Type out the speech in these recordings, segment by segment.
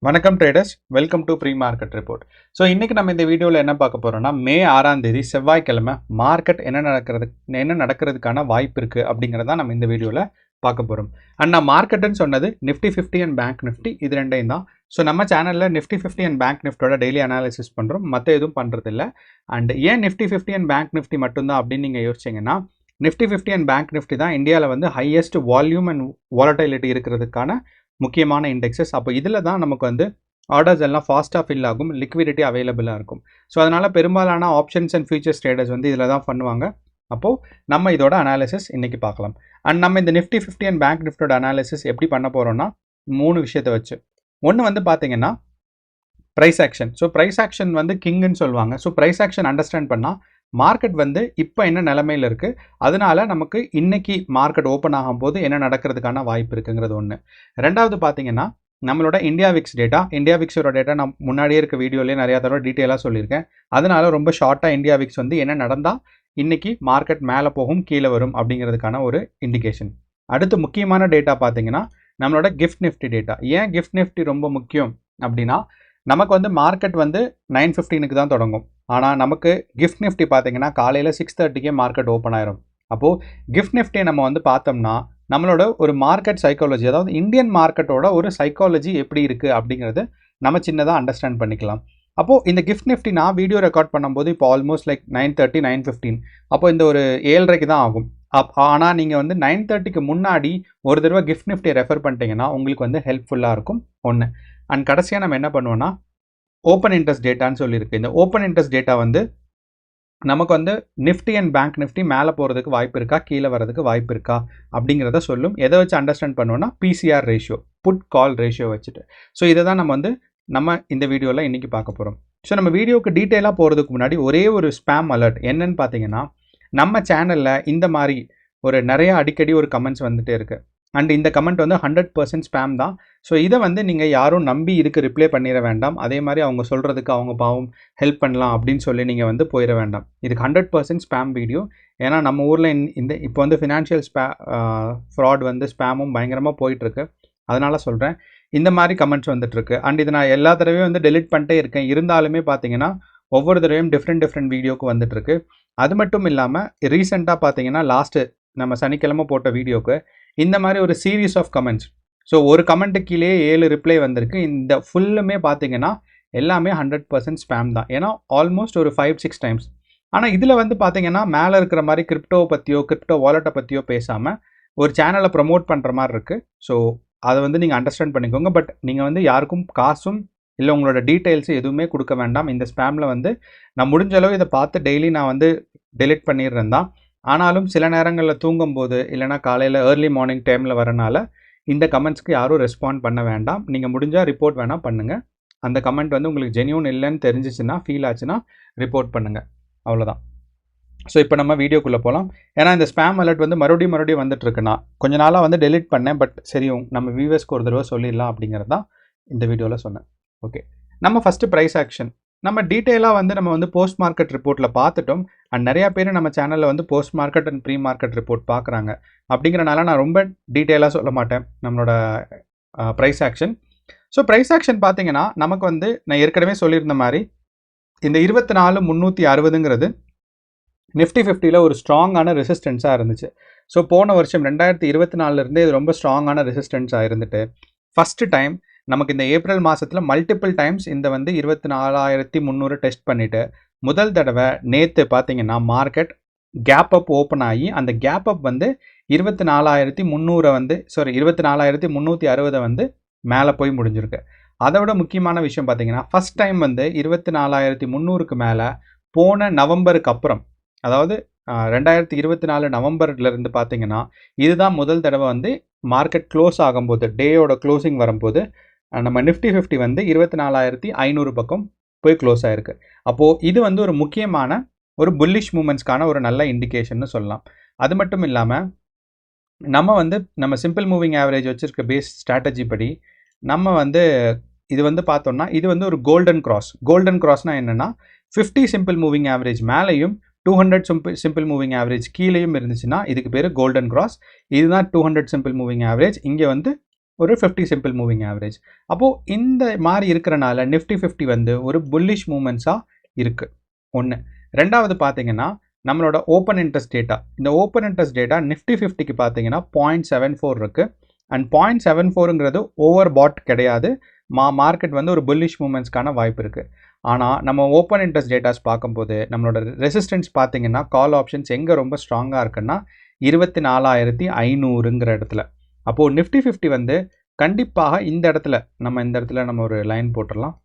வணக்கம் traders, welcome to pre market report. So இன்றைக்கி நம்ம இந்த வீடியோவில் என்ன பார்க்க போகிறோம்னா, மே 6ஆம் தேதி செவ்வாய்க்கிழமை மார்க்கெட் என்ன நடக்கிறதுக்கான வாய்ப்பு இருக்குது அப்படிங்கிறத நம்ம இந்த வீடியோவில் பார்க்க போகிறோம். அண்ட் நான் மார்க்கெட்டுன்னு சொன்னது நிஃப்டி 50 அண்ட் பேங்க் நிஃப்டி, இது ரெண்டையும் தான். ஸோ நம்ம சேனலில் நிஃப்டி 50 அண்ட் பேங்க் நிஃப்டியோட டெய்லி அனாலிசிஸ் பண்ணுறோம், மற்ற எதுவும் பண்ணுறதில்ல. அண்ட் ஏன் நிஃப்டி 50 அண்ட் பேங்க் நிஃப்டி மட்டும்தான் அப்படின்னு நீங்கள் யோசிச்சிங்கன்னா, நிஃப்டி 50 அண்ட் பேங்க் நிஃப்டி தான் இந்தியாவில் வந்து ஹையஸ்ட் வால்யூம் அண்ட் வாலட்டிலிட்டி இருக்கிறதுக்கான முக்கியமான இண்டெக்ஸஸ். அப்போ இதில் தான் நமக்கு வந்து ஆர்டர்ஸ் எல்லாம் ஃபாஸ்ட்டாக ஃபில் ஆகும், லிக்விடிட்டி அவைலபிளாக இருக்கும். ஸோ அதனால் பெரும்பாலான ஆப்ஷன்ஸ் அண்ட் ஃபியூச்சர்ஸ் ட்ரேடர்ஸ் வந்து இதில் தான் பண்ணுவாங்க. அப்போது நம்ம இதோட அனாலிசிஸ் இன்றைக்கி பார்க்கலாம். அண்ட் நம்ம இந்த நிஃப்டி 50 அண்ட் பேங்க் நிஃப்டியோட அனாலிசிஸ் எப்படி பண்ண போகிறோம்னா, 3 விஷயத்தை வச்சு. ஒன்று வந்து பார்த்தீங்கன்னா price action. So price action வந்து கிங்குன்னு சொல்லுவாங்க. ஸோ ப்ரைஸ் ஆக்ஷன் அண்டர்ஸ்டாண்ட் பண்ணால் மார்க்கெட் வந்து இப்போ என்ன நிலமையில் இருக்குது, அதனால நமக்கு இன்றைக்கி மார்க்கெட் ஓப்பன் ஆகும்போது என்ன நடக்கிறதுக்கான வாய்ப்பு இருக்குங்கிறது ஒன்று. ரெண்டாவது பார்த்தீங்கன்னா நம்மளோட இந்தியா விக்ஸ் டேட்டா. இந்தியா விக்ஸோட டேட்டா நான் முன்னாடியே இருக்க வீடியோலேயே நிறையா தடவை டீட்டெயிலாக சொல்லியிருக்கேன். அதனால ரொம்ப ஷார்ட்டாக இந்தியா விக்ஸ் வந்து என்ன நடந்தால் இன்றைக்கி மார்க்கெட் மேலே போகும் கீழே வரும் அப்படிங்கிறதுக்கான ஒரு இண்டிகேஷன். அடுத்து முக்கியமான டேட்டா பார்த்தீங்கன்னா நம்மளோட கிஃப்ட் நிஃப்டி டேட்டா. ஏன் கிஃப்ட் நிஃப்டி ரொம்ப முக்கியம் அப்படின்னா, நமக்கு வந்து மார்க்கெட் வந்து 9:15க்கு தான் தொடங்கும். ஆனால் நமக்கு கிஃப்ட் நிஃப்டி பார்த்தீங்கன்னா காலையில் 6:30க்கே மார்க்கெட் ஓப்பன் ஆயிரும். அப்போது கிஃப்ட் நிஃப்டியை நம்ம வந்து பார்த்தோம்னா நம்மளோட ஒரு மார்க்கெட் சைக்காலஜி, அதாவது இந்தியன் மார்க்கெட்டோட ஒரு சைக்காலஜி எப்படி இருக்குது அப்படிங்கிறது நம்ம சின்னதாக அண்டர்ஸ்டாண்ட் பண்ணிக்கலாம். அப்போது இந்த கிஃப்ட் நிஃப்டி நான் வீடியோ ரெக்கார்ட் பண்ணும்போது இப்போ ஆல்மோஸ்ட் லைக் 9:30 9:15, அப்போ இந்த ஒரு 7:30க்கு தான் ஆகும். ஆனால் நீங்கள் வந்து 9:30க்கு முன்னாடி ஒரு தடவை கிஃப்ட் நிஃப்டியை ரெஃபர் பண்ணிட்டீங்கன்னா உங்களுக்கு வந்து ஹெல்ப்ஃபுல்லாக இருக்கும். ஒன்று. அண்ட் கடைசியாக நம்ம என்ன பண்ணுவோன்னா, ஓப்பன் இன்ட்ரெஸ்ட் டேட்டான்னு சொல்லியிருக்கு. இந்த ஓப்பன் இன்ட்ரெஸ்ட் டேட்டா வந்து நமக்கு வந்து நிஃப்டி அண்ட் பேங்க் நிஃப்டி மேலே போகிறதுக்கு வாய்ப்பு இருக்கா, கீழே வரதுக்கு வாய்ப்பு இருக்கா அப்படிங்கிறத சொல்லும். எதை வச்சு அண்டர்ஸ்டாண்ட் பண்ணுவோன்னா, PCR ratio, put call ratio வச்சுட்டு. ஸோ இதை தான் நம்ம இந்த வீடியோவில் இன்றைக்கி பார்க்க போகிறோம். ஸோ நம்ம வீடியோவுக்கு டீட்டெயிலாக போகிறதுக்கு முன்னாடி ஒரே ஒரு ஸ்பேம் அலர்ட். என்னன்னு பார்த்தீங்கன்னா, நம்ம சேனலில் இந்த மாதிரி ஒரு நிறைய அடிக்கடி ஒரு கமெண்ட்ஸ் வந்துகிட்டே இருக்குது. அண்ட் இந்த கமெண்ட் வந்து 100% ஸ்பேம் தான். ஸோ இதை வந்து நீங்கள் யாரும் நம்பி இதுக்கு ரிப்ளை பண்ணிட வேண்டாம். அதே மாதிரி அவங்க சொல்கிறதுக்கு அவங்க பாவம் ஹெல்ப் பண்ணலாம் அப்படின்னு சொல்லி நீங்கள் வந்து போயிட வேண்டாம். இதுக்கு 100% ஸ்பேம் வீடியோ. ஏன்னா நம்ம ஊரில் இப்போ வந்து ஃபினான்ஷியல் ஃப்ராட் வந்து ஸ்பேமும் பயங்கரமாக போயிட்டுருக்கு. அதனால் சொல்கிறேன், இந்த மாதிரி கமெண்ட்ஸ் வந்துட்டுருக்கு. அண்ட் இது நான் எல்லா தடவையும் வந்து டெலிட் பண்ணிட்டே இருக்கேன். இருந்தாலுமே பார்த்தீங்கன்னா ஒவ்வொரு தடவையும் டிஃப்ரெண்ட் வீடியோக்கு வந்துட்டுருக்கு. அது மட்டும் இல்லாமல் ரீசெண்டாக பார்த்தீங்கன்னா லாஸ்ட்டு நம்ம சனிக்கிழமை போட்ட வீடியோக்கு இந்த மாதிரி ஒரு சீரீஸ் ஆஃப் கமெண்ட்ஸ். ஸோ ஒரு கமெண்ட்டுக்கு கீழே 7 ரிப்ளை வந்திருக்கு. இந்த ஃபுல்லுமே பார்த்தீங்கன்னா எல்லாமே 100% ஸ்பேம் தான். ஏன்னா ஆல்மோஸ்ட் ஒரு 5-6 டைம்ஸ். ஆனால் இதில் வந்து பார்த்தீங்கன்னா மேலே இருக்கிற மாதிரி கிரிப்டோவை பற்றியோ கிரிப்டோ வாலெட்டை பற்றியோ பேசாமல் ஒரு சேனலை ப்ரமோட் பண்ணுற மாதிரி இருக்குது. ஸோ அதை வந்து நீங்கள் அண்டர்ஸ்டாண்ட் பண்ணிக்கோங்க. பட் நீங்கள் வந்து யாருக்கும் காசும் இல்லை உங்களோட டீட்டெயில்ஸு எதுவுமே கொடுக்க வேண்டாம். இந்த ஸ்பேமில் வந்து நான் முடிஞ்ச அளவு இதை பார்த்து டெய்லி நான் வந்து டெலிட் பண்ணிடுறேன் தான். ஆனாலும் சில நேரங்களில் தூங்கும்போது இல்லைனா காலையில் ஏர்லி மார்னிங் டைமில் வரனால இந்த கமெண்ட்ஸ்க்கு யாரும் ரெஸ்பாண்ட் பண்ண வேண்டாம். நீங்கள் முடிஞ்சால் ரிப்போர்ட் வேணால் பண்ணுங்கள். அந்த கமெண்ட் வந்து உங்களுக்கு ஜென்யூன் இல்லைன்னு தெரிஞ்சிச்சுன்னா, ஃபீல் ஆச்சுன்னா ரிப்போர்ட் பண்ணுங்கள். அவ்வளோதான். ஸோ இப்போ நம்ம வீடியோக்குள்ளே போகலாம். ஏன்னா இந்த ஸ்பேம் அலர்ட் வந்து மறுபடியும் வந்துட்டுருக்குண்ணா. கொஞ்ச நாளாக வந்து டெலிட் பண்ணேன். பட் சரி, நம்ம வியூவர்ஸ்க்கு ஒரு தடவை சொல்லிடலாம் அப்படிங்கிறது தான் இந்த வீடியோவில் சொன்னேன். ஓகே, நம்ம ஃபஸ்ட்டு ப்ரைஸ் ஆக்ஷன். நம்ம டீட்டெயிலாக வந்து நம்ம வந்து போஸ்ட் மார்க்கெட் ரிப்போர்ட்டில் பார்த்துட்டோம். அண்ட் நிறையா பேர் நம்ம சேனலில் வந்து post market and pre market report பார்க்குறாங்க. அப்படிங்கிறனால நான் ரொம்ப டீட்டெயிலாக சொல்ல மாட்டேன் நம்மளோட price action. So price action பார்த்தீங்கன்னா நமக்கு வந்து நான் ஏற்கனவே சொல்லியிருந்த மாதிரி இந்த 24,360ங்கிறது நிஃப்டி 50ல் ஒரு ஸ்ட்ராங்கான ரெசிஸ்டன்ஸாக இருந்துச்சு. ஸோ போன வருஷம் 2024 இது ரொம்ப ஸ்ட்ராங்கான ரெசிஸ்டன்ஸாக இருந்துட்டு ஃபஸ்ட்டு டைம் நமக்கு இந்த ஏப்ரல் மாதத்தில் மல்டிபிள் டைம்ஸ் இந்த வந்து 24,300 டெஸ்ட் பண்ணிவிட்டு முதல் தடவை நேற்று பார்த்தீங்கன்னா மார்க்கெட் கேப் அப் ஓப்பன் ஆகி அந்த கேப் அப் வந்து 24,300 வந்து 24,360 வந்து மேலே போய் முடிஞ்சிருக்கு. அதை விட முக்கியமான விஷயம் பார்த்தீங்கன்னா ஃபஸ்ட் டைம் வந்து 24,300க்கு மேலே போன நவம்பருக்கு அப்புறம், அதாவது 2024 நவம்பர்லேருந்து பார்த்தீங்கன்னா இதுதான் முதல் தடவை வந்து மார்க்கெட் க்ளோஸ் ஆகும்போது, டேயோட க்ளோசிங் வரும்போது நம்ம நிஃப்டி 50 வந்து 24,500 பக்கம் போய் க்ளோஸ் ஆகிருக்கு. அப்போது இது வந்து ஒரு முக்கியமான ஒரு புல்லிஷ் மூமெண்ட்ஸ்க்கான ஒரு நல்ல இண்டிகேஷன்னு சொல்லலாம். அது மட்டும் இல்லாமல் நம்ம சிம்பிள் மூவிங் ஆவரேஜ் வச்சுருக்க பேஸ் ஸ்ட்ராட்டஜி படி நம்ம வந்து இது வந்து பார்த்தோம்னா இது வந்து ஒரு கோல்டன் கிராஸ்னால் என்னென்னா 50 சிம்பிள் மூவிங் ஆவரேஜ் மேலேயும் 200 சிம்பிள் மூவிங் ஆவரேஜ் கீழேயும் இருந்துச்சுன்னா இதுக்கு பேர் கோல்டன் கிராஸ். இதுதான் 200 சிம்பிள் மூவிங் ஆவரேஜ். இங்கே வந்து ஒரு 50 சிம்பிள் மூவிங் ஆவரேஜ். அப்போது இந்த மாதிரி இருக்கிறனால நிஃப்டி 50 வந்து ஒரு புல்லிஷ் மூமெண்ட்ஸாக இருக்குது. ஒன்று. ரெண்டாவது பார்த்தீங்கன்னா நம்மளோட ஓப்பன் இன்ட்ரெஸ்ட் டேட்டா. இந்த ஓப்பன் இன்ட்ரெஸ்ட் டேட்டா நிஃப்டி 50க்கு பார்த்தீங்கன்னா 0.74 இருக்குது. அண்ட் 0.74ங்கிறது ஓவர் பாட் கிடையாது. மார்க்கெட் வந்து ஒரு புல்லிஷ் மூமெண்ட்ஸ்க்கான வாய்ப்பு இருக்குது. ஆனால் நம்ம ஓப்பன் இன்ட்ரெஸ்ட் டேட்டாஸ் பார்க்கும்போது நம்மளோட ரெசிஸ்டன்ஸ் பார்த்தீங்கன்னா கால் ஆப்ஷன்ஸ் எங்கே ரொம்ப ஸ்ட்ராங்காக இருக்குன்னா 24,500ங்கிற இடத்துல. அப்போது நிஃப்டி 50 வந்து கண்டிப்பாக இந்த இடத்துல நம்ம ஒரு லைன் போட்டுடலாம்.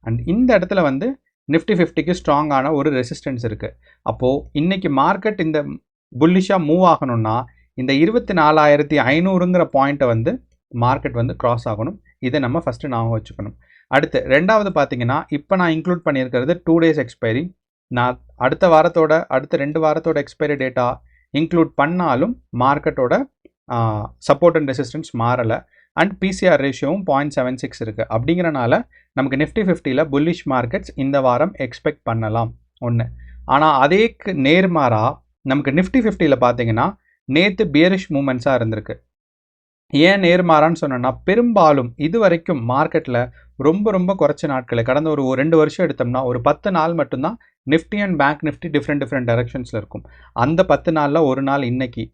அண்ட் இந்த இடத்துல வந்து நிஃப்டி 50க்கு ஸ்ட்ராங்கான ஒரு ரெசிஸ்டன்ஸ் இருக்குது. அப்போது இன்றைக்கி மார்க்கெட் இந்த புல்லிஷாக மூவ் ஆகணும்னா இந்த 24,500ங்கிற பாயிண்ட்டை வந்து மார்க்கெட் வந்து கிராஸ் ஆகணும். இதை நம்ம ஃபஸ்ட்டு ஞாபகம் வச்சுக்கணும். அடுத்து ரெண்டாவது பார்த்தீங்கன்னா இப்போ நான் இன்க்ளூட் பண்ணியிருக்கிறது 2 days எக்ஸ்பைரி. நான் அடுத்த 2 வாரத்தோட எக்ஸ்பைரி டேட்டா இன்க்ளூட் பண்ணாலும் மார்க்கெட்டோட சப்போர்ட் அண்ட் ரெசிஸ்டன்ஸ் மாறலை. அண்ட் பிசிஆர் ரேஷியோவும் 0.76 இருக்குது. அப்படிங்கிறனால நமக்கு நிஃப்டி 50ல் புல்லிஷ் மார்க்கெட்ஸ் இந்த வாரம் எக்ஸ்பெக்ட் பண்ணலாம். ஒன்று. ஆனால் அதேக்கு நேர்மாறாக நமக்கு நிஃப்டி 50ல் பார்த்தீங்கன்னா நேற்று பியரிஷ் மூமெண்ட்ஸாக இருந்திருக்கு. ஏன் நேர்மாறான்னு சொன்னோன்னா பெரும்பாலும் இது வரைக்கும் மார்க்கெட்டில் ரொம்ப குறைச்ச நாட்களை கடந்த ஒரு 2 வருஷம் எடுத்தோம்னா ஒரு 10 நாள் மட்டும்தான் Nifty and bank Nifty different டைரக்ஷன்ஸில் இருக்கும். அந்த 10 நாளில் ஒரு நாள் இன்னைக்கு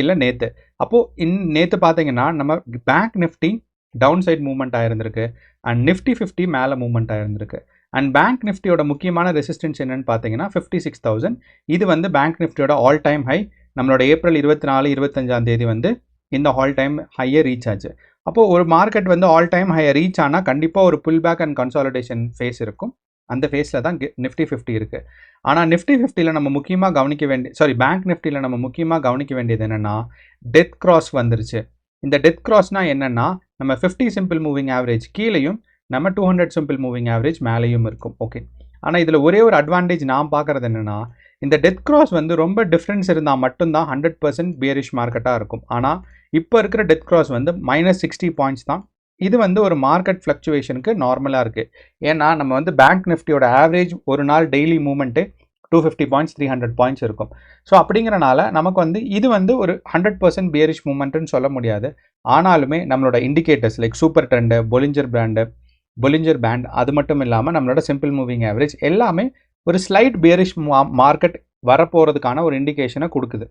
இல்லை நேற்று. அப்போது நேற்று பார்த்தீங்கன்னா நம்ம bank Nifty down side movement ஆகிருந்திருக்கு அண்ட் நிஃப்டி 50 மேலே மூவ்மெண்ட் ஆகிருந்திருக்கு. அண்ட் பேங்க் நிஃப்டியோட முக்கியமான ரெசிஸ்டன்ஸ் என்னென்னு பார்த்தீங்கன்னா 56,000. இது வந்து பேங்க் நிஃப்டியோட ஆல் டைம் ஹை. நம்மளோட ஏப்ரல் 24-25 வந்து இந்த ஆல் டைம் ஹையை ரீச் ஆச்சு. அப்போது ஒரு மார்க்கெட் வந்து ஆல் டைம் ஹையை ரீச் ஆனால் கண்டிப்பாக ஒரு pull back and consolidation phase இருக்கும். அந்த ஃபேஸில் தான் நிஃப்டி 50 இருக்குது. ஆனால் நிஃப்டி 50ல் நம்ம முக்கியமாக பேங்க் நிஃப்டியில் நம்ம முக்கியமாக கவனிக்க வேண்டியது என்னென்னா டெத் கிராஸ் வந்துருச்சு. இந்த டெத் கிராஸ்னால் என்னென்னா நம்ம 50 சிம்பிள் மூவிங் ஆவரேஜ் கீழேயும் நம்ம 200 சிம்பிள் மூவிங் ஆவரேஜ் மேலேயும் இருக்கும். ஓகே. ஆனால் இதில் ஒரே ஒரு அட்வான்டேஜ் நான் பார்க்குறது என்னென்னா இந்த டெத் கிராஸ் வந்து ரொம்ப டிஃப்ரென்ஸ் இருந்தால் மட்டும்தான் 100% பியரிஷ் மார்க்கெட்டாக இருக்கும். ஆனால் இப்போ இருக்கிற டெத் கிராஸ் வந்து -60 பாயிண்ட்ஸ் தான். இது வந்து ஒரு மார்க்கெட் ஃப்ளக்சுவேஷனுக்கு நார்மலாக இருக்குது. ஏன்னா நம்ம வந்து பேங்க் நிஃப்டியோட ஆவரேஜ் ஒரு நாள் டெய்லி மூவ்மெண்ட்டு 250 பாயிண்ட்ஸ் 300 பாயிண்ட்ஸ் இருக்கும். ஸோ அப்படிங்கிறனால நமக்கு வந்து இது வந்து ஒரு 100% பியரிஷ் மூவ்மெண்ட்டுன்னு சொல்ல முடியாது. ஆனாலுமே நம்மளோட indicators like super trend, Bollinger pant அது மட்டும் இல்லாமல் நம்மளோட சிம்பிள் மூவிங் ஆவரேஜ் எல்லாமே ஒரு ஸ்லைட் பியரிஷ் மார்க்கெட் வரப்போகிறதுக்கான ஒரு இண்டிகேஷனை கொடுக்குது.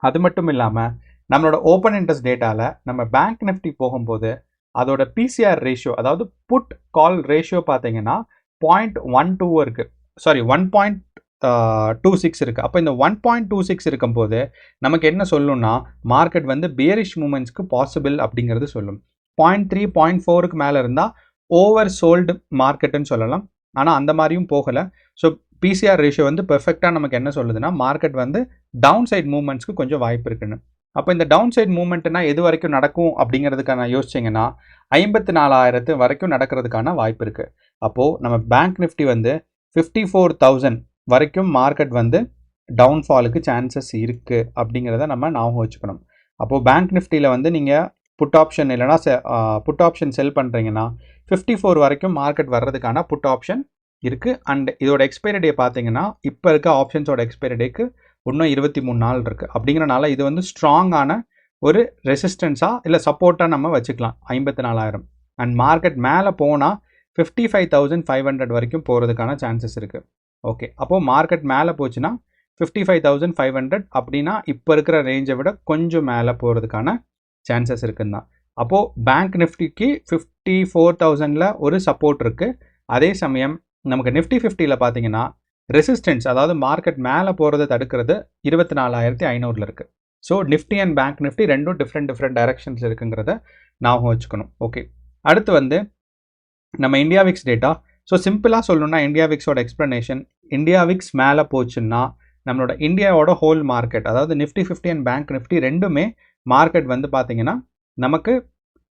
அது மட்டும் இல்லாமல் நம்மளோட ஓப்பன் இன்ட்ரெஸ்ட் டேட்டாவில் நம்ம பேங்க் நிஃப்டி போகும்போது அதோட பிசிஆர் ரேஷியோ அதாவது புட் கால் ரேஷியோ பார்த்தீங்கன்னா 0.12 இருக்குது. 1.26 இருக்குது. அப்போ இந்த 1.26 இருக்கும்போது நமக்கு என்ன சொல்லணும்னா மார்க்கெட் வந்து பியரிஷ் மூமெண்ட்ஸ்க்கு பாசிபிள் அப்படிங்கிறது சொல்லும். 0.3 0.4க்கு மேலே இருந்தால் ஓவர் சோல்டு மார்க்கெட்டுன்னு சொல்லலாம். ஆனால் அந்த மாதிரியும் போகலை. ஸோ பிசிஆர் ரேஷியோ வந்து பெர்ஃபெக்டாக நமக்கு என்ன சொல்லுதுன்னா மார்க்கெட் வந்து டவுன் சைட் மூவ்மெண்ட்ஸ்க்கு கொஞ்சம் வாய்ப்பு இருக்குன்னு. அப்போ இந்த டவுன் சைட் மூவ்மெண்ட்னா எது வரைக்கும் நடக்கும் அப்படிங்கிறதுக்கான யோசிச்சிங்கன்னா 54,000 வரைக்கும் நடக்கிறதுக்கான வாய்ப்பு இருக்குது. அப்போது நம்ம பேங்க் நிஃப்டி வந்து 54,000 வரைக்கும் மார்க்கெட் வந்து டவுன்ஃபாலுக்கு சான்சஸ் இருக்குது அப்படிங்கிறத நம்ம ஞாபகம் வச்சுக்கணும். அப்போது பேங்க் நிஃப்டியில் வந்து நீங்கள் புட் ஆப்ஷன் இல்லைனா புட் ஆப்ஷன் செல் பண்ணுறீங்கன்னா 54 வரைக்கும் மார்க்கெட் வர்றதுக்கான புட் ஆப்ஷன் இருக்குது. அண்ட் இதோட எக்ஸ்பைரி டே பார்த்தீங்கன்னா இப்போ இருக்க ஆப்ஷன்ஸோட எக்ஸ்பைரி டேக்கு இன்னும் 23 நாள் இருக்குது. அப்படிங்கிறனால இது வந்து ஸ்ட்ராங்கான ஒரு ரெசிஸ்டன்ஸாக இல்லை சப்போர்ட்டாக நம்ம வச்சுக்கலாம் 54,000. அண்ட் மார்க்கெட் மேலே போனால் 55,500 வரைக்கும் போகிறதுக்கான சான்சஸ் இருக்குது. ஓகே. அப்போது மார்க்கெட் மேலே போச்சுன்னா 55,500 அப்படின்னா இப்போ இருக்கிற ரேஞ்சை விட கொஞ்சம் மேலே போகிறதுக்கான சான்சஸ் இருக்குன்னு தான். அப்போது பேங்க் நிஃப்டிக்கு 54,000ல் ஒரு சப்போர்ட் இருக்குது. அதே சமயம் நமக்கு நிஃப்டி 50ல் பார்த்தீங்கன்னா ரெசிஸ்டன்ஸ் அதாவது மார்க்கெட் மேலே போகிறத தடுக்கிறது 24,500 இருக்குது. So Nifty and bank Nifty ரெண்டும் டிஃப்ரெண்ட் டைரக்ஷன்ஸ் இருக்குங்கிறத ஞாபகம் வச்சுக்கணும். ஓகே. அடுத்து வந்து நம்ம இந்தியா விக்ஸ் டேட்டா. ஸோ சிம்பிளாக சொல்லணும்னா இந்தியா விக்ஸோட எக்ஸ்ப்ளனேஷன், இந்தியா விக்ஸ் மேலே போச்சுன்னா நம்மளோட இந்தியாவோட ஹோல் மார்க்கெட் அதாவது நிஃப்டி 50 அண்ட் பேங்க் நிஃப்டி ரெண்டுமே மார்க்கெட் வந்து பார்த்திங்கன்னா நமக்கு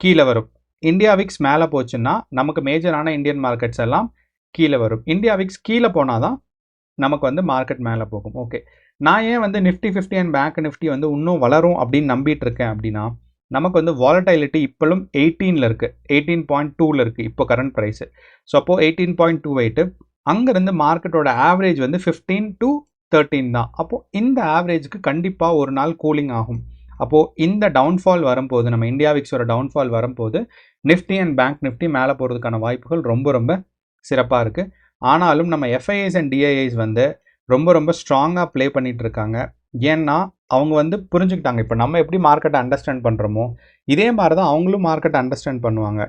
கீழே வரும். இந்தியா விக்ஸ் மேலே போச்சுன்னா நமக்கு மேஜரான இந்தியன் மார்க்கெட்ஸ் எல்லாம் கீழே வரும். இந்தியா விக்ஸ் கீழே போனால் தான் நமக்கு வந்து மார்க்கெட் மேலே போகும். ஓகே. நான் ஏன் வந்து நிஃப்டி 50 அண்ட் பேங்க் நிஃப்டி வந்து இன்னும் வளரும் அப்படின்னு நம்பிட்டு இருக்கேன் அப்படின்னா நமக்கு வந்து வாலடைலிட்டி இப்போலும் 18ல் இருக்குது, 18.2ல் இருக்குது இப்போ கரண்ட் ப்ரைஸு. ஸோ அப்போது 18.28 அங்கேருந்து மார்க்கெட்டோட ஆவரேஜ் வந்து 15 to 13 தான். அப்போது இந்த ஆவரேஜுக்கு கண்டிப்பாக ஒரு நாள் கூலிங் ஆகும். அப்போது இந்த டவுன்ஃபால் வரும்போது, நம்ம இந்தியா விக்ஸோட டவுன்ஃபால் வரும்போது நிஃப்டி அண்ட் பேங்க் நிஃப்டி மேலே போகிறதுக்கான வாய்ப்புகள் ரொம்ப ரொம்ப சிறப்பாக இருக்குது. ஆனாலும் நம்ம எஃப்ஐஐஸ் அண்ட் டிஐஐஸ் வந்து ரொம்ப ரொம்ப ஸ்ட்ராங்காக ப்ளே பண்ணிகிட்டு இருக்காங்க. ஏன்னா அவங்க வந்து புரிஞ்சுக்கிட்டாங்க, இப்போ நம்ம எப்படி மார்க்கெட்டை அண்டர்ஸ்டாண்ட் பண்ணுறோமோ இதே மாதிரி தான் அவங்களும் மார்க்கெட்டை அண்டர்ஸ்டாண்ட் பண்ணுவாங்க.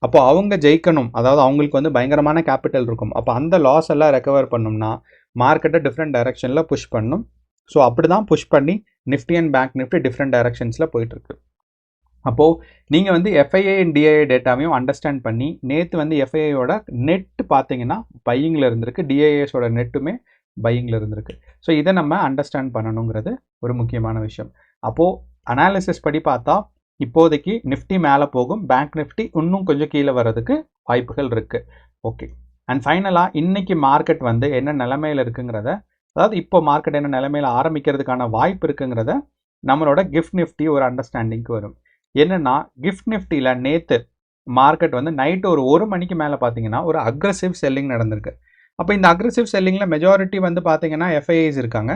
அப்போ அவங்க ஜெயிக்கணும், அதாவது அவங்களுக்கு வந்து பயங்கரமான கேபிட்டல் இருக்கும். அப்போ அந்த லாஸ் எல்லாம் ரெக்கவர் பண்ணணும்னா மார்க்கெட்டை டிஃப்ரெண்ட் டைரெக்ஷனில் புஷ் பண்ணணும். ஸோ அப்படி தான் புஷ் பண்ணி Nifty and bank Nifty different டைரெக்ஷன்ஸில் போயிட்டுருக்கு. அப்போது நீங்கள் வந்து எஃப்ஐஐ அண்ட் டிஐஐ டேட்டாவையும் அண்டர்ஸ்டாண்ட் பண்ணி, நேற்று வந்து எஃப்ஐஐயோட நெட்டு பார்த்தீங்கன்னா பையிங்கில் இருந்திருக்கு, டிஐஎஸோட நெட்டுமே பையிங்கில் இருந்திருக்கு. ஸோ இதை நம்ம அண்டர்ஸ்டாண்ட் பண்ணணுங்கிறது ஒரு முக்கியமான விஷயம். அப்போது அனாலிசிஸ் படி பார்த்தா இப்போதைக்கு நிஃப்டி மேலே போகும், பேங்க் நிஃப்டி இன்னும் கொஞ்சம் கீழே வர்றதுக்கு வாய்ப்புகள் இருக்குது. ஓகே, அண்ட் ஃபைனலாக இன்றைக்கி மார்க்கெட் வந்து என்ன நிலைமையில் இருக்குங்கிறத, அதாவது இப்போ மார்க்கெட் என்ன நிலைமையில் ஆரம்பிக்கிறதுக்கான வாய்ப்பு இருக்குங்கிறத நம்மளோட கிஃப்ட் நிஃப்டி ஒரு அண்டர்ஸ்டாண்டிங்க்கு வரும். என்னென்னா கிஃப்ட் நிஃப்டியில் நேற்று மார்க்கெட் வந்து நைட்டு ஒரு மணிக்கு மேலே பார்த்தீங்கன்னா ஒரு அக்ரெசிவ் செல்லிங் நடந்திருக்கு. அப்போ இந்த அக்ரெசிவ் செல்லிங்கில் மெஜாரிட்டி வந்து பார்த்தீங்கன்னா எஃப்ஐஐஸ் இருக்காங்க,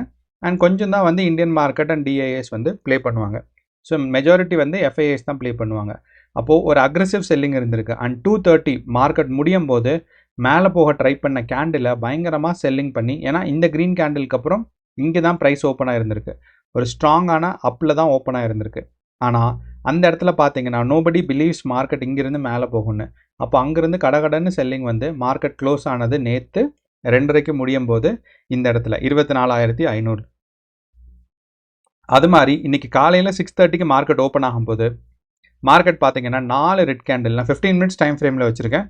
அண்ட் கொஞ்சம் தான் வந்து இந்தியன் மார்க்கெட் அண்ட் டிஐஎஸ் வந்து ப்ளே பண்ணுவாங்க. ஸோ மெஜாரிட்டி வந்து எஃப்ஐஐஸ் தான் ப்ளே பண்ணுவாங்க. அப்போது ஒரு அக்ரெசிவ் செல்லிங் இருந்திருக்கு. அண்ட் 2:30 மார்க்கெட் முடியும் போது மேலே போக ட்ரை பண்ண கேண்டில் பயங்கரமாக செல்லிங் பண்ணி, ஏன்னா இந்த க்ரீன் கேண்டிலுக்கு அப்புறம் இங்கே தான் ப்ரைஸ் ஓப்பனாக இருந்திருக்கு, ஒரு ஸ்ட்ராங்கான அப்பில் தான் ஓப்பனாக இருந்திருக்கு. ஆனால் அந்த இடத்துல பார்த்தீங்கன்னா நோபடி பிலீவ்ஸ் மார்க்கெட் இங்கிருந்து மேலே போகும்னு. அப்போ அங்கேருந்து கடகடன்னு செல்லிங் வந்து மார்க்கெட் க்ளோஸ் ஆனது நேற்று 2:30 முடியும் போது இந்த இடத்துல 24,500. அது மாதிரி இன்றைக்கி காலையில் 6:30க்கு மார்க்கெட் ஓப்பன் ஆகும்போது மார்க்கெட் பார்த்தீங்கன்னா 4 ரெட் கேண்டில், நான் 15 மினிட்ஸ் டைம் ஃப்ரேமில் வச்சுருக்கேன்.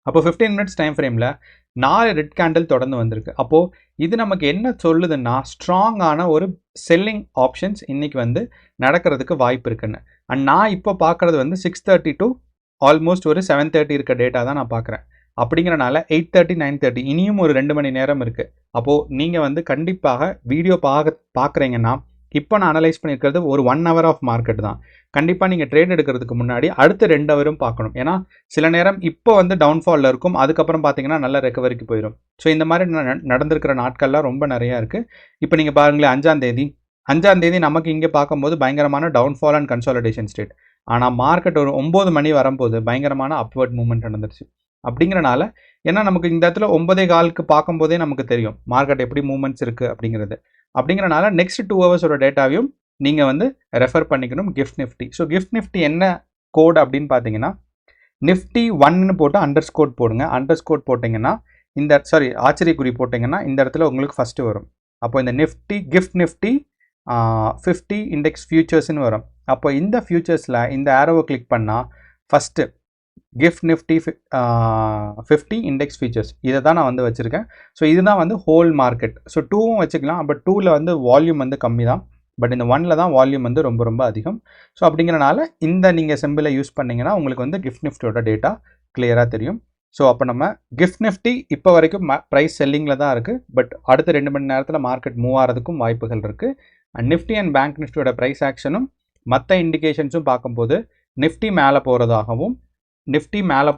அப்போ 15 மினிட்ஸ் டைம் ஃப்ரேமில் 4 ரெட் கேண்டில் தொடர்ந்து வந்திருக்கு. அப்போது இது நமக்கு என்ன சொல்லுதுன்னா ஸ்ட்ராங்கான ஒரு செல்லிங் ஆப்ஷன்ஸ் இன்றைக்கி வந்து நடக்கிறதுக்கு வாய்ப்பு இருக்குன்னு. அண்ட் நான் இப்போ பார்க்குறது வந்து 6:30 டு ஆல்மோஸ்ட் ஒரு 7:30 இருக்க டேட்டா தான் நான் பார்க்குறேன். அப்படிங்கிறனால 8:30 9:30 இனியும் ஒரு 2 மணி நேரம் இருக்குது. அப்போது நீங்கள் வந்து கண்டிப்பாக வீடியோ பார்க்குறீங்கன்னா, இப்போ நான் அனலைஸ் பண்ணியிருக்கிறது ஒரு 1 ஹவர் ஆஃப் மார்க்கெட் தான். கண்டிப்பாக நீங்கள் ட்ரேட் எடுக்கிறதுக்கு முன்னாடி அடுத்த 2 ஹவரும் பார்க்கணும். ஏன்னா சில நேரம் இப்போ வந்து டவுன்ஃபாலில் இருக்கும், அதுக்கப்புறம் பார்த்தீங்கன்னா நல்ல ரெக்கவரிக்கு போயிடும். ஸோ இந்த மாதிரி நடந்திருக்கிற நாட்கள்லாம் ரொம்ப நிறையா இருக்குது. இப்போ நீங்கள் பாருங்களேன், 5ஆம் தேதி நமக்கு இங்கே பார்க்கும்போது பயங்கரமான டவுன்ஃபால் அண்ட் கன்சாலிடேஷன் ஸ்டேட். ஆனால் மார்க்கெட் ஒரு 9 மணி வரும்போது பயங்கரமான அப்வர்ட் மூவ்மெண்ட் நடந்துருச்சு. அப்படிங்கிறனால ஏன்னா நமக்கு இந்த இடத்துல 9:15க்கு பார்க்கும்போதே நமக்கு தெரியும் மார்க்கெட் எப்படி மூவ்மெண்ட்ஸ் இருக்குது அப்படிங்கிறது. அப்படிங்கிறனால நெக்ஸ்ட் 2 ஹவர்ஸோட டேட்டாவையும் நீங்கள் வந்து ரெஃபர் பண்ணிக்கணும் gift Nifty. So gift Nifty என்ன கோட் அப்படின்னு பார்த்தீங்கன்னா நிஃப்டி 1ன்னு போட்டு அண்டர்ஸ்கோர் போடுங்க. அண்டர்ஸ்கோர் போட்டிங்கன்னா இந்த ஆச்சரியக்குறி போட்டிங்கன்னா இந்த இடத்துல உங்களுக்கு ஃபஸ்ட்டு வரும். அப்போ இந்த நிஃப்டி கிஃப்ட் நிஃப்டி 50 இண்டெக்ஸ் ஃபியூச்சர்ஸ்னு வரும். அப்போ இந்த ஃபியூச்சர்ஸில் இந்த ஆரோவை கிளிக் பண்ணால் first gift Nifty 50 index features இதை தான் நான் வந்து வச்சுருக்கேன். ஸோ இதுதான் வந்து ஹோல் மார்க்கெட். ஸோ 2வும் வச்சுக்கலாம், பட் 2ல் வந்து வால்யூம் வந்து கம்மி தான், பட் இந்த 1ல் தான் வால்யூம் வந்து ரொம்ப ரொம்ப அதிகம். ஸோ அப்படிங்கிறனால இந்த நீங்கள் சிம்பிளை யூஸ் பண்ணிங்கன்னா உங்களுக்கு வந்து கிஃப்ட் நிஃப்டியோட டேட்டா கிளியராக தெரியும். ஸோ அப்போ நம்ம கிஃப்ட் நிஃப்டி இப்போ வரைக்கும் ப்ரைஸ் செல்லிங்கில் தான் இருக்குது, பட் அடுத்த 2 மணி நேரத்தில் மார்க்கெட் மூவ் ஆகிறதுக்கும் வாய்ப்புகள் இருக்குது. அண்ட் நிஃப்டி அண்ட் பேங்க் நிஃப்டியோட ப்ரைஸ் ஆக்ஷனும் மற்ற இண்டிகேஷன்ஸும் பார்க்கும்போது நிஃப்டி மேலே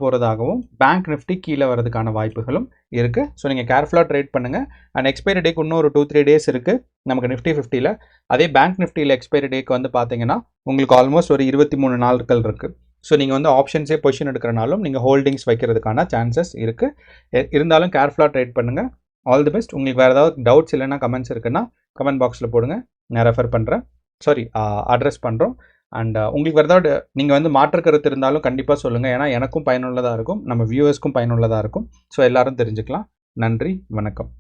போகிறதாகவும் பேங்க் நிஃப்டி கீழே வரதுக்கான வாய்ப்புகளும் இருக்குது. ஸோ நீங்கள் கேர்ஃபுல்லாக ட்ரேட் பண்ணுங்கள். அண்ட் எக்ஸ்பைரி டேக்கு இன்னும் ஒரு 2-3 டேஸ் இருக்குது நமக்கு நிஃப்டி 50ல். அதே பேங்க் நிஃப்டியில் எக்ஸ்பைரி டேக்கு வந்து பார்த்தீங்கன்னா உங்களுக்கு ஆல்மோஸ்ட் ஒரு 23 நாட்கள் இருக்குது. ஸோ நீங்கள் வந்து ஆப்ஷன்ஸே பொசிஷன் எடுக்கிறனாலும் நீங்கள் ஹோல்டிங்ஸ் வைக்கிறதுக்கான சான்சஸ் இருக்குது. இருந்தாலும் கேர்ஃபுல்லாக ட்ரேட் பண்ணுங்கள். All the best. உங்களுக்கு வேறு ஏதாவது டவுட்ஸ் இல்லைன்னா கமெண்ட்ஸ் இருக்குன்னா கமெண்ட் பாக்ஸில் போடுங்க, நான் ரெஃபர் பண்ணுறேன், அட்ரஸ் பண்ணுறோம். அண்ட் உங்களுக்கு வேறு ஏதாவது நீங்கள் வந்து மாற்று கருத்து இருந்தாலும் கண்டிப்பாக சொல்லுங்கள். ஏன்னா எனக்கும் பயனுள்ளதாக இருக்கும், நம்ம வியூவர்ஸ்க்கும் பயனுள்ளதாக இருக்கும். ஸோ எல்லோரும் தெரிஞ்சுக்கலாம். நன்றி, வணக்கம்.